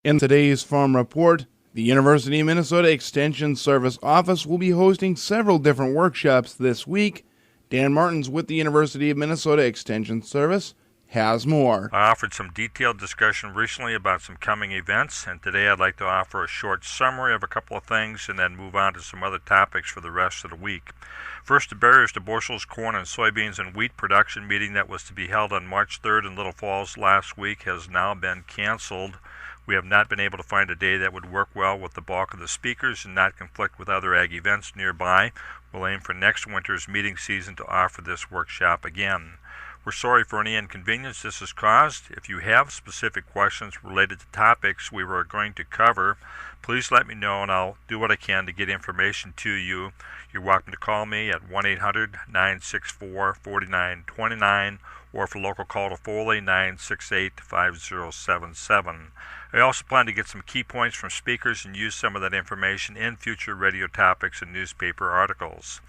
In today's Farm Report, the University of Minnesota Extension Service Office will be hosting several different workshops this week. Dan Martins with the University of Minnesota Extension Service has more. I offered some detailed discussion recently about some coming events, and today I'd like to offer a short summary of a couple of things and then move on to some other topics for the rest of the week. First, the Barriers to Bushels, Corn, and Soybeans and Wheat Production meeting that was to be held on March 3rd in Little Falls last week has now been canceled. We have not been able to find a day that would work well with the bulk of the speakers and not conflict with other ag events nearby. We'll aim for next winter's meeting season to offer this workshop again. We're sorry for any inconvenience this has caused. If you have specific questions related to topics we were going to cover, please let me know and I'll do what I can to get information to you. You're welcome to call me at 1-800-964-4929 or for local call to Foley 968-5077. I also plan to get some key points from speakers and use some of that information in future radio topics and newspaper articles.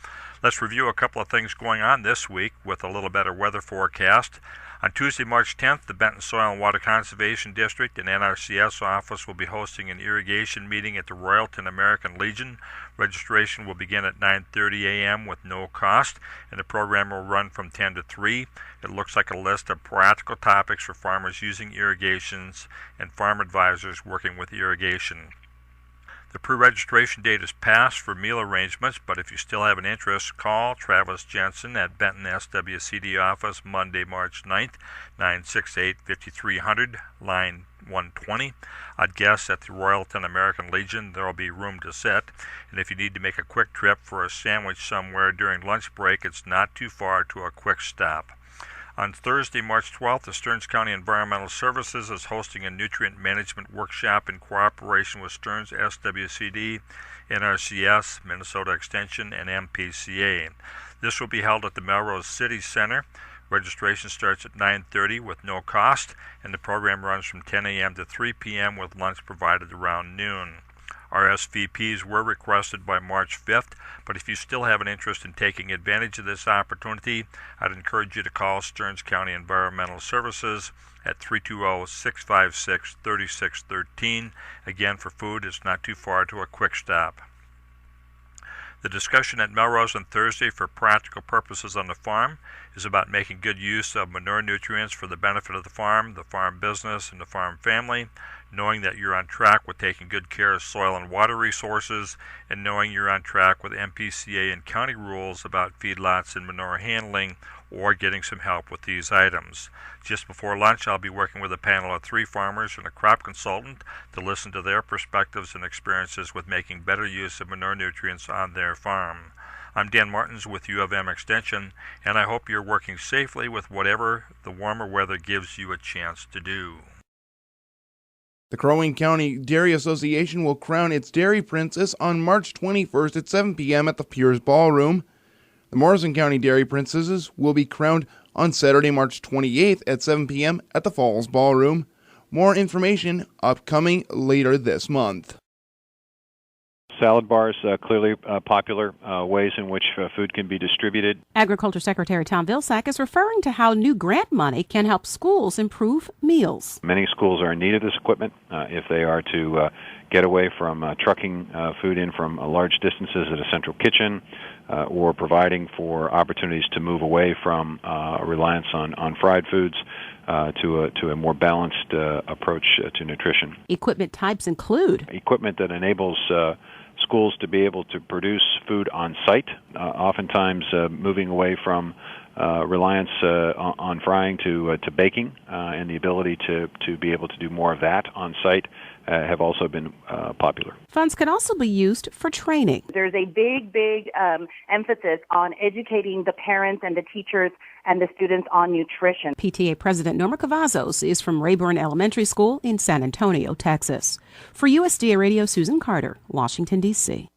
Let's review a couple of things going on this week with a little better weather forecast. On Tuesday, March 10th, the Benton Soil and Water Conservation District and NRCS office will be hosting an irrigation meeting at the Royalton American Legion. Registration will begin at 9:30 a.m. with no cost, and the program will run from 10 to 3. It looks like a list of practical topics for farmers using irrigations and farm advisors working with irrigation. The pre-registration date is passed for meal arrangements, but if you still have an interest, call Travis Jensen at Benton SWCD office Monday, March 9th, 968-5300, line 120. I'd guess at the Royalton American Legion there will be room to sit, and if you need to make a quick trip for a sandwich somewhere during lunch break, it's not too far to a quick stop. On Thursday, March 12th, the Stearns County Environmental Services is hosting a nutrient management workshop in cooperation with Stearns SWCD, NRCS, Minnesota Extension, and MPCA. This will be held at the Melrose City Center. Registration starts at 9:30 with no cost, and the program runs from 10 a.m. to 3 p.m. with lunch provided around noon. RSVPs were requested by March 5th, but if you still have an interest in taking advantage of this opportunity, I'd encourage you to call Stearns County Environmental Services at 320-656-3613. Again, for food, it's not too far to a quick stop. The discussion at Melrose on Thursday for practical purposes on the farm is about making good use of manure nutrients for the benefit of the farm business, and the farm family, knowing that you're on track with taking good care of soil and water resources, and knowing you're on track with MPCA and county rules about feedlots and manure handling, or getting some help with these items. Just before lunch, I'll be working with a panel of 3 farmers and a crop consultant to listen to their perspectives and experiences with making better use of manure nutrients on their farm. I'm Dan Martins with U of M Extension, and I hope you're working safely with whatever the warmer weather gives you a chance to do. The Crow Wing County Dairy Association will crown its Dairy Princess on March 21st at 7 p.m. at the Piers Ballroom. The Morrison County Dairy Princesses will be crowned on Saturday, March 28th at 7 p.m. at the Falls Ballroom. More information upcoming later this month. Salad bars, clearly popular ways in which food can be distributed. Agriculture Secretary Tom Vilsack is referring to how new grant money can help schools improve meals. Many schools are in need of this equipment if they are to get away from trucking food in from large distances at a central kitchen, or providing for opportunities to move away from reliance on fried foods to a more balanced approach to nutrition. Equipment types include equipment that enables schools to be able to produce food on site, oftentimes moving away from reliance on frying to baking, and the ability to be able to do more of that on site have also been popular. Funds can also be used for training. There's a big emphasis on educating the parents and the teachers and the students on nutrition. PTA President Norma Cavazos is from Rayburn Elementary School in San Antonio, Texas. For USDA Radio, Susan Carter, Washington, D.C.